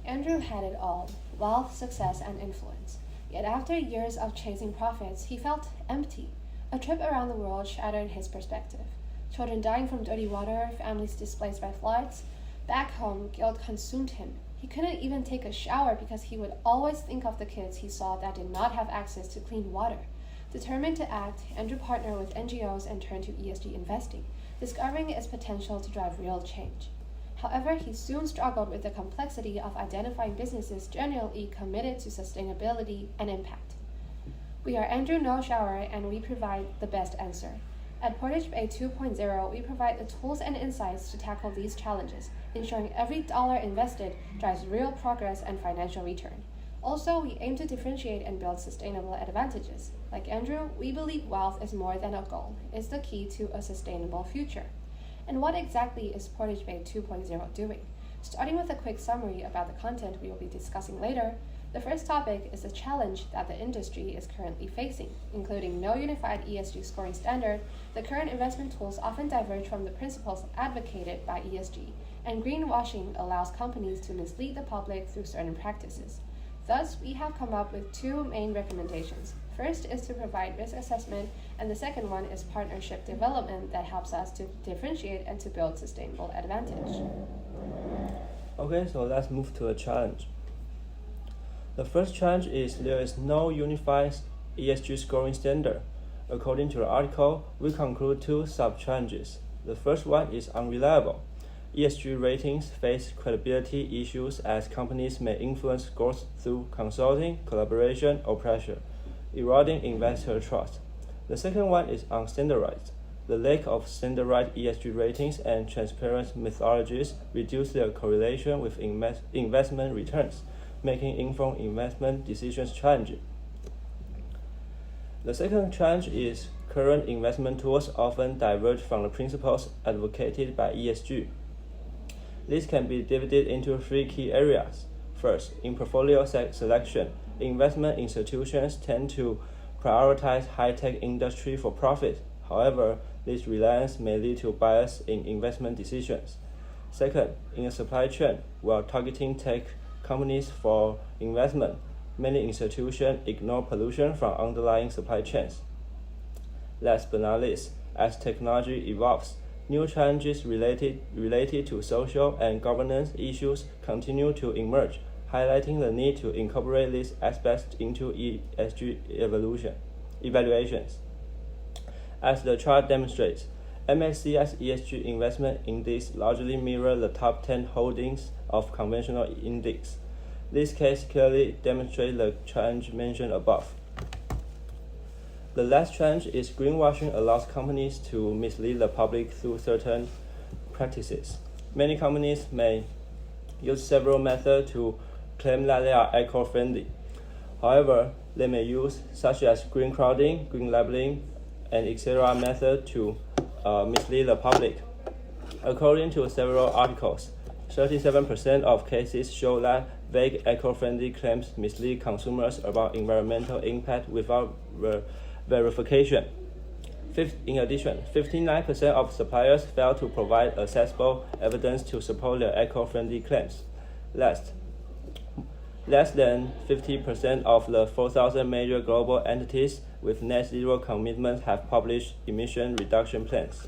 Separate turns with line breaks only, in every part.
Andrew had it all: wealth, success, and influence. Yet after years of chasing profits, he felt empty. A trip around the world shattered his perspective. Children dying from dirty water, families displaced by floods. Back home, guilt consumed him. He couldn't even take a shower because he would always think of the kids he saw that did not have access to clean water. Determined to act, Andrew partnered with NGOs and turned to ESG investing, discovering its potential to drive real change. However, he soon struggled with the complexity of identifying businesses genuinely committed to sustainability and impact. We are Andrew No Shower, and we provide the best answer. At Portage Bay 2.0, we provide the tools and insights to tackle these challenges, ensuring every dollar invested drives real progress and financial return. Also, we aim to differentiate and build sustainable advantages. Like Andrew, we believe wealth is more than a goal. It's the key to a sustainable future. And what exactly is Portage Bay 2.0 doing? Starting with a quick summary about the content we will be discussing later, the first topic is the challenge that the industry is currently facing, including no unified ESG scoring standard. The current investment tools often diverge from the principles advocated by ESG, and greenwashing allows companies to mislead the public through certain practices. Thus, we have come up with two main recommendations. First is to provide risk assessment, and the second one is partnership development that helps us to differentiate and to build sustainable advantage.
Okay, so let's move to a challenge. The first challenge is there is no unified ESG scoring standard. According to the article, we conclude two sub-challenges. The first one is unreliable. ESG ratings face credibility issues as companies may influence scores through consulting, collaboration, or pressure, eroding investor trust. The second one is unstandardized. The lack of standardized ESG ratings and transparent methodologies reduce their correlation with investment returns, making informed investment decisions challenging. The second challenge is current investment tools often diverge from the principles advocated by ESG. This can be divided into three key areas. First, in portfolio selection, investment institutions tend to prioritize high-tech industry for profit. However, this reliance may lead to bias in investment decisions. Second, in a supply chain, while targeting tech companies for investment, many institutions ignore pollution from underlying supply chains. Last but not least, as technology evolves, new challenges related to social and governance issues continue to emerge, highlighting the need to incorporate these aspects into ESG evaluations. As the chart demonstrates, MSCI's ESG investment index largely mirrors the top 10 holdings of conventional index. This case clearly demonstrates the challenge mentioned above. The last challenge is greenwashing allows companies to mislead the public through certain practices. Many companies may use several methods to claim that they are eco-friendly. However, they may use such as green crowding, green labeling, and etc. methods to mislead the public. According to several articles, 37% of cases show that vague eco-friendly claims mislead consumers about environmental impact without verification. In addition, 59% of suppliers fail to provide accessible evidence to support their eco-friendly claims. Less than 50% of the 4,000 major global entities with net zero commitments have published emission reduction plans.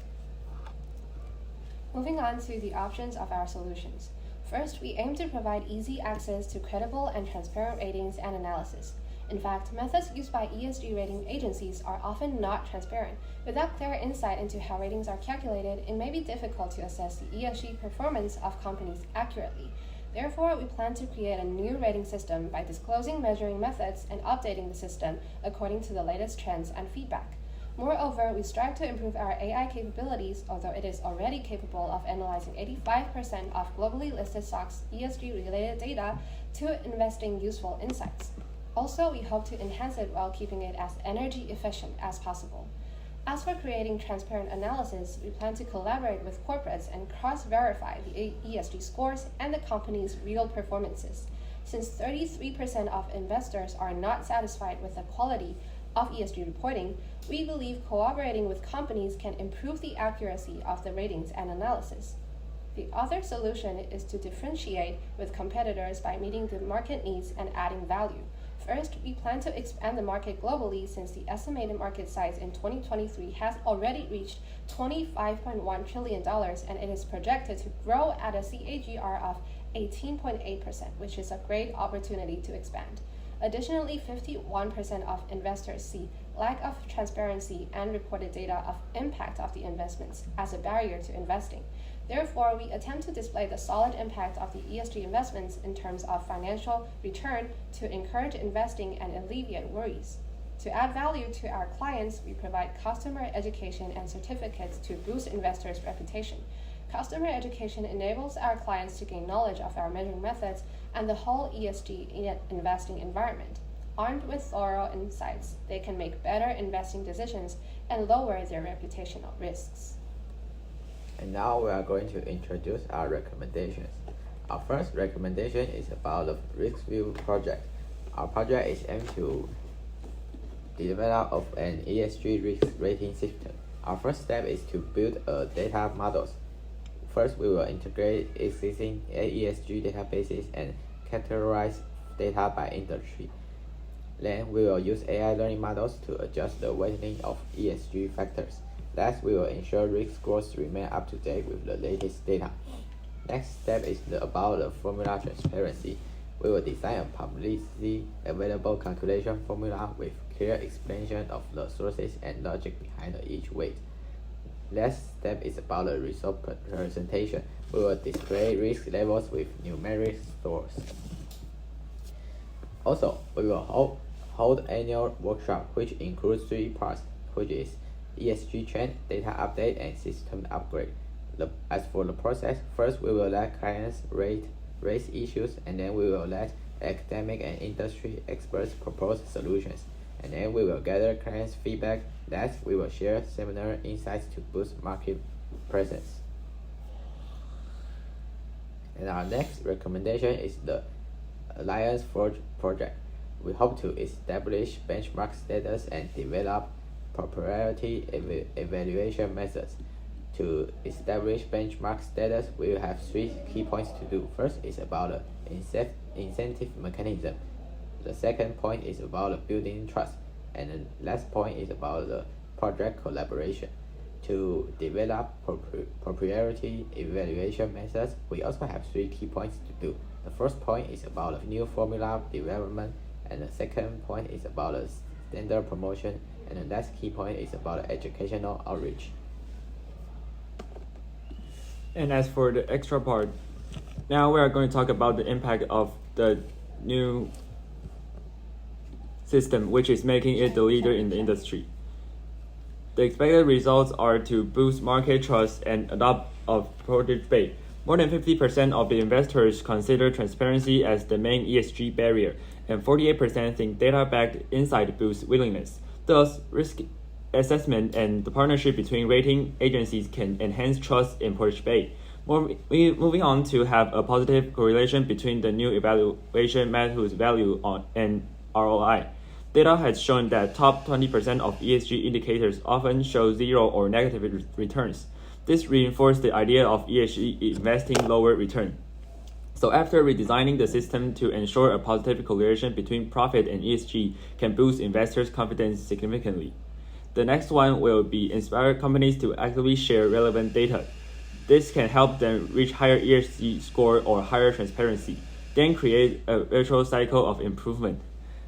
Moving on to the options of our solutions. First, we aim to provide easy access to credible and transparent ratings and analysis. In fact, methods used by ESG rating agencies are often not transparent. Without clear insight into how ratings are calculated, it may be difficult to assess the ESG performance of companies accurately. Therefore, we plan to create a new rating system by disclosing measuring methods and updating the system according to the latest trends and feedback. Moreover, we strive to improve our AI capabilities, although it is already capable of analyzing 85% of globally listed stocks' ESG-related data to investing useful insights. Also, we hope to enhance it while keeping it as energy efficient as possible. As for creating transparent analysis, we plan to collaborate with corporates and cross-verify the ESG scores and the company's real performances. Since 33% of investors are not satisfied with the quality of ESG reporting, we believe cooperating with companies can improve the accuracy of the ratings and analysis. The other solution is to differentiate with competitors by meeting the market needs and adding value. First, we plan to expand the market globally since the estimated market size in 2023 has already reached $25.1 trillion and it is projected to grow at a CAGR of 18.8%, which is a great opportunity to expand. Additionally, 51% of investors see lack of transparency and reported data of impact of the investments as a barrier to investing. Therefore, we attempt to display the solid impact of the ESG investments in terms of financial return to encourage investing and alleviate worries. To add value to our clients, we provide customer education and certificates to boost investors' reputation. Customer education enables our clients to gain knowledge of our measuring methods and the whole ESG investing environment. Armed with thorough insights, they can make better investing decisions and lower their reputational risks.
And now we are going to introduce our recommendations. Our first recommendation is about the RiskView project. Our project is aimed to develop an ESG risk rating system. Our first step is to build a data models. First, we will integrate existing ESG databases and categorize data by industry. Then we will use AI learning models to adjust the weighting of ESG factors. Last, we will ensure risk scores remain up to date with the latest data. Next step is about the formula transparency. We will design a publicly available calculation formula with clear explanation of the sources and logic behind each weight. Last step is about the result presentation. We will display risk levels with numeric scores. Also, we will hold annual workshop which includes 3 parts, which is ESG trend, data update, and system upgrade. As for the process, first we will let clients raise issues, and then we will let academic and industry experts propose solutions, and then we will gather clients' feedback. Last, we will share seminar insights to boost market presence. And our next recommendation is the Alliance Forge project. We hope to establish benchmark status and develop proprietary evaluation methods. To establish benchmark status, we will have 3 key points to do. First is about the incentive mechanism. The second point is about the building trust. And the last point is about the project collaboration. To develop proprietary evaluation methods, we also have 3 key points to do. The first point is about the new formula development, and the second point is about the standard promotion, and the last key point is about educational outreach.
And as for the extra part, now we are going to talk about the impact of the new system, which is making it the leader in the industry. The expected results are to boost market trust and adopt a product debate. More than 50% of the investors consider transparency as the main ESG barrier, and 48% think data-backed insight boosts willingness. Thus, risk assessment and the partnership between rating agencies can enhance trust in product debate. Moving on to have a positive correlation between the new evaluation method's value and ROI. Data has shown that top 20% of ESG indicators often show 0 or negative returns. This reinforced the idea of ESG investing lower return. So after redesigning the system to ensure a positive correlation between profit and ESG can boost investors' confidence significantly. The next one will be inspire companies to actively share relevant data. This can help them reach higher ESG score or higher transparency, then create a virtual cycle of improvement.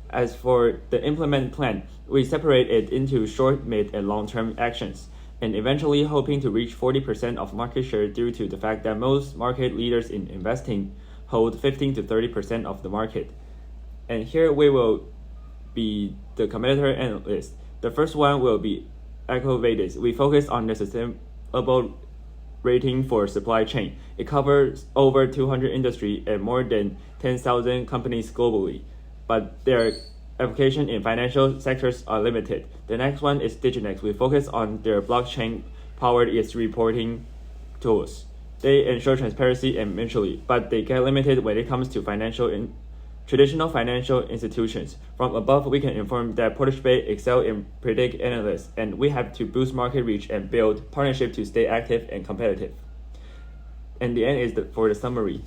As for the implement plan, we separate it into short, mid, and long-term actions, and eventually hoping to reach 40% of market share due to the fact that most market leaders in investing hold 15 to 30% of the market. And here we will be the competitor analyst. The first one will be EcoVadis. We focus on the sustainable rating for supply chain. It covers over 200 industries and more than 10,000 companies globally, but their application in financial sectors are limited. The next one is Diginex. We focus on their blockchain-powered ESG reporting tools. They ensure transparency and mutually, but they get limited when it comes to traditional financial institutions. From above, we can inform that PortageBay excel in predict analysts, and we have to boost market reach and build partnership to stay active and competitive.
and the end is for the summary.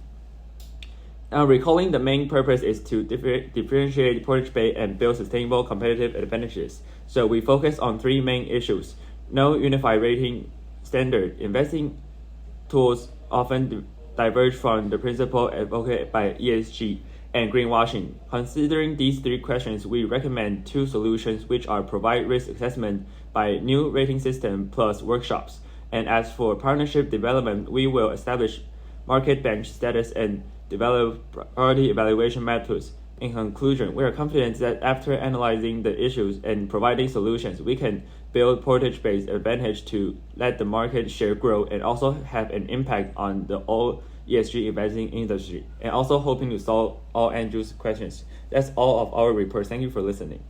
Now, recalling the main purpose is to differentiate Portage Bay and build sustainable competitive advantages. So we focus on three main issues: no unified rating standard, investing tools often diverge from the principle advocated by ESG, and greenwashing. Considering these three questions, we recommend two solutions, which are provide risk assessment by new rating system plus workshops. And as for partnership development, we will establish market bench status and develop priority evaluation methods. In conclusion, we are confident that after analyzing the issues and providing solutions, we can build Portage Bay's advantage to let the market share grow and also have an impact on the all ESG investing industry, and also hoping to solve all Andrew's questions. That's all of our report. Thank you for listening.